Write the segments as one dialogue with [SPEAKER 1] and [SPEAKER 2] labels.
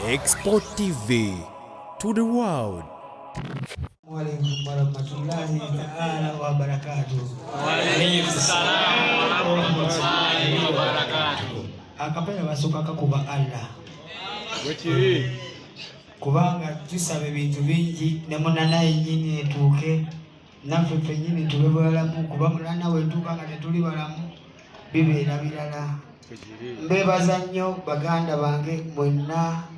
[SPEAKER 1] Export TV to the world.
[SPEAKER 2] Waalaikum warahmatullahi ta'ala wa barakatuh.
[SPEAKER 3] Waalaikum salam warahmatullahi wabarakatuh.
[SPEAKER 2] Akapenda basuka kakuba Allah.
[SPEAKER 3] Wekiri.
[SPEAKER 2] Kubanga tusabe bintu bingi ne munana yenyini etuuke naffe ffennyini tube balamu kuba munana wetuuka nga tetuli balamu bibeera birala. Mbeebaza nnyo baganda bange mwenna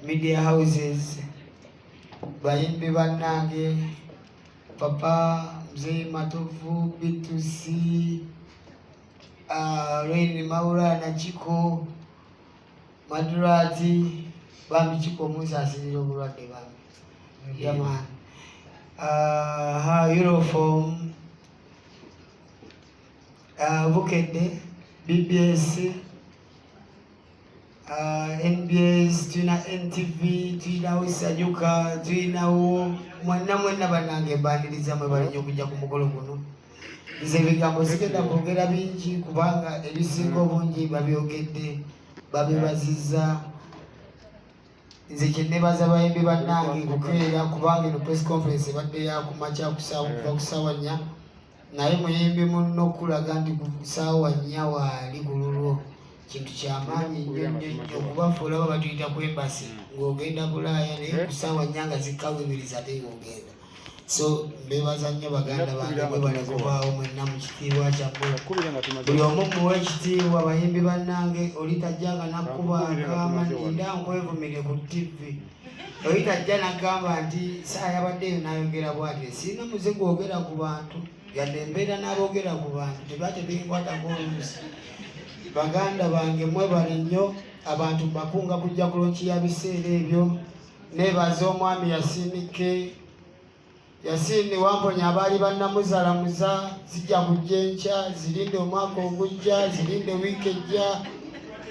[SPEAKER 2] media houses, bayimbi bannange, Papa Mzee Matovu, Bitusi, Raini Maura na Chiko, Madurati, Bambi Chiko Musa asirira obulwadde bambi. Yaman. Uniform, Bukedde, BBS, NBS, tulina NTV, tulinawo Sajuka, tulinawo mwenna bannange mbaniriza mwe balinnya okujja ku mukolo guno. Nze ebigambo sigenda kwogera bingi kubanga ebisinga obungi babyogedde, babibazizza. Nze kyennebaza bayimbi bannange kukeera kubanga eno press conference ebadde yakumakya kuva ku ssaawa 4, naye muyimbi munno okulaga nti ku ssaawa 4 waali ku lulwo kintu kyamaanyi nnyo okubafuula baba tuyita ku embasi ng'ogenda Bulaaya naye ku ssaawa 4 nga zikkawimiriza ate ng'ogenda. So mbeebaza nnyo baganda bange mwe bali kubaawo mwenna mu kitiibwa kyammwe, buli omu muwe ekitiibwa. Bayimbi bannange oli tajjanga nakkuba akamanyiira nkwevumire ku TV, oli tajja nagamba nti Saha yabaddeyo n'ayogera bw'ati, sirina muze gwogera ku bantu yadde embeera n'aboogera ku bantu tebatebenkwatako oluusi. Baganda bange mwebale nnyo, abantu bakunga kujja kulonkiya biseera ebyo. Neebaza omwami Yasini Wamponya abaali bannamuzalamuza, zijja kujja enkya, zirinde omwaka ogujja, zirinde wiiki ejja.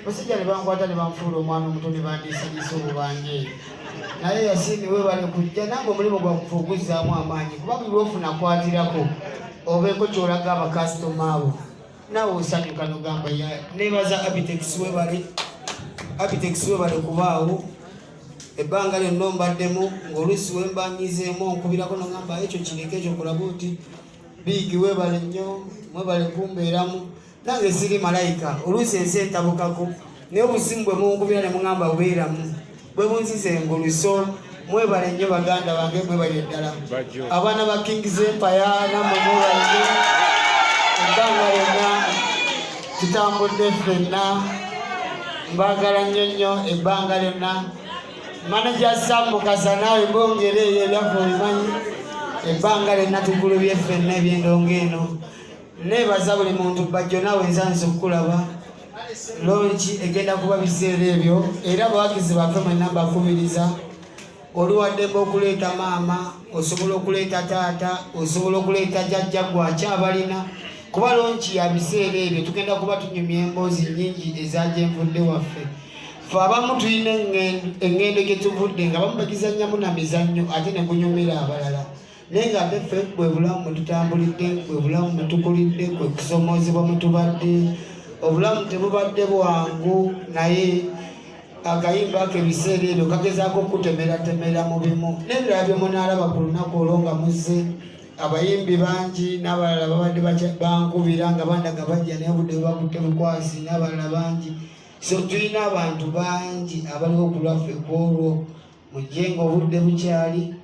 [SPEAKER 2] Basajja ne bankwata ne banfuula omwana omuto ne bandiisaliisa obubanje. Naye Yasini weebale kujja, nange omulimu gwakufa oguzzaamu amaanyi kuba buli lwofuna kwatirako obeeko kyolaga abakasitoma abo naawe osanyuka nogamba neebaza Abitex webale kubaawo. Ebbanga lyonna mbaddemu ng'oluusi wembanyizeemu onkubirako nogamba ekyo kireke ekyo kulaga oti biigi weebale nnyo, mwebale kumbeeramu. Nange siri malayika, oluusi ensi entabukako naye obuzimu bwe munkubira ne muŋŋamba bubeeramu bwe bunzize enguluso. Mwebale nnyo baganda bange, mwebale ddala. Abaana ba Kings Empire namwe mwebale nnyo. Ebbanga lyonna tutambudde ffenna, mbaagala nnyo ebbanga lyonna. Manager Sam Mukasa naawe bongere eyo ebyaffe obimanyi. Ebbanga lyonna tugulubye ffenna eby'endongo eno. Neebaza buli muntu bajjo naawe nsanze okukulaba. Lonchi egenda kuba biseera ebyo era abawagizi baffe mwenna mbakubiriza. Oluwaddembe okuleeta maama, osobola okuleeta taata, osobola okuleeta jjajja gwakyabalina, kuba lonchi ya biseera ebyo tugenda kuba tunyumya emboozi nnyingi ezagyenvudde waffe. Ffe abamu tulina eŋŋendo gye tuvudde nga bamu bagizannyamu na mizannyo ate ne gunyumira abalala. Naye nga ate ffe bwe bulamu mwe tutambulidde, bwe bulamu mwe tukulidde, kwe kusomoozebwa mwe tubadde. Obulamu tebubadde bwangu naye akayimba ke ebiseera ebyo kagezaako okutemeera mu bimu. N'ebirala bye munaalaba ku lunaku olwo nga muzze abayimbi bangi n'abalala babadde bankubira nga bandaga bajja naye obudde bubakutte bukwasi n'abalala bangi. So tulina abantu bangi abaliwo ku lwaffe kwolwo. Mujje ng'obudde bukyali,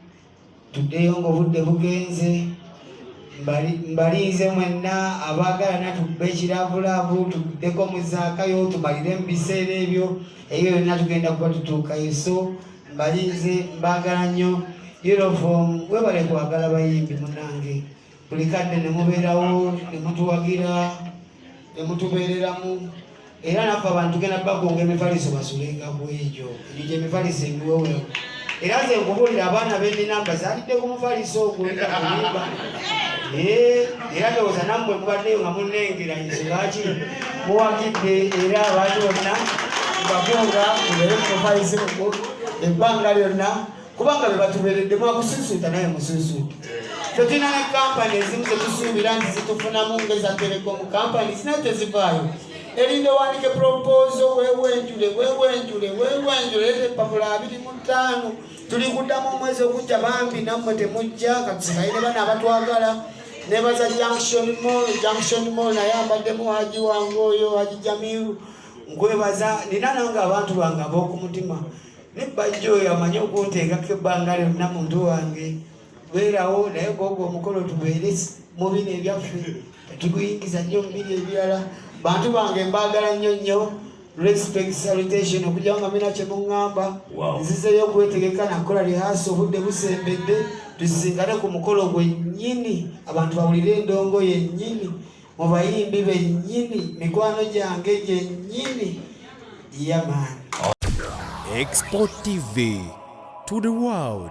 [SPEAKER 2] tuddeyo ng'obudde bugenze. Mbalinze mwenna abaagala natubbe ekiraavulaavu tuddeko mu zaakayo tumalire mu biseera ebyo, eyo yonna tugenda kuba tutuukayo. So mbalinze, mbaagala nnyo. Uniform webale kwagala bayimbi munange, buli kadde ne mubeerawo ne mutuwagira ne mutubeereramu. Era naffe abantu tugenda bagonga emifaliso basulengako egyo gy'emifaliso emiweweewo. Era nze nkubulira abaana b'ennamba zaalidde ku mufaliso ogwenda kuyimba. Era ndowooza nammwe mubaddeyo nga munnengera nze lwaki muwagidde era abantu bonna bagonga mubeere ku mufaliso ogwo ebbanga lyonna kubanga be batubeeredde mwakusuusuuta naye musuusuute. Tulina ne kampani ezimu zetusuubira nti zitufunamu ng'eza Telecom kampani zina tezivaayo. erinde wandike proposal wewenjule lete papula 25 tuli kuddamu omwezi okujja bambi nammwe temujja katisikaine bana abatwagala nebaza junction mall naye ambaddemu haji wange oyo haji Jamiru nkwebaza nina nange abantu bange ab'okumutima ne bajja oyo amanyi okunteekako ebbanga lyonna muntu wange beerawo naye gwogwo omukolo tubeere mu bino ebyaffe tukuyingiza nnyo mu biri ebirala bantu bange mbaagala nnyo respect salutation okujjawo nga mina kye muŋŋamba nzizeyo okwetegeka nakola lihaasi obudde busembedde tusisinkane ku mukolo gwennyini abantu bawulire endongo yennyini mu bayimbi bennyini mikwano gyange gyennyini eyamanyi.
[SPEAKER 1] Export TV to the world.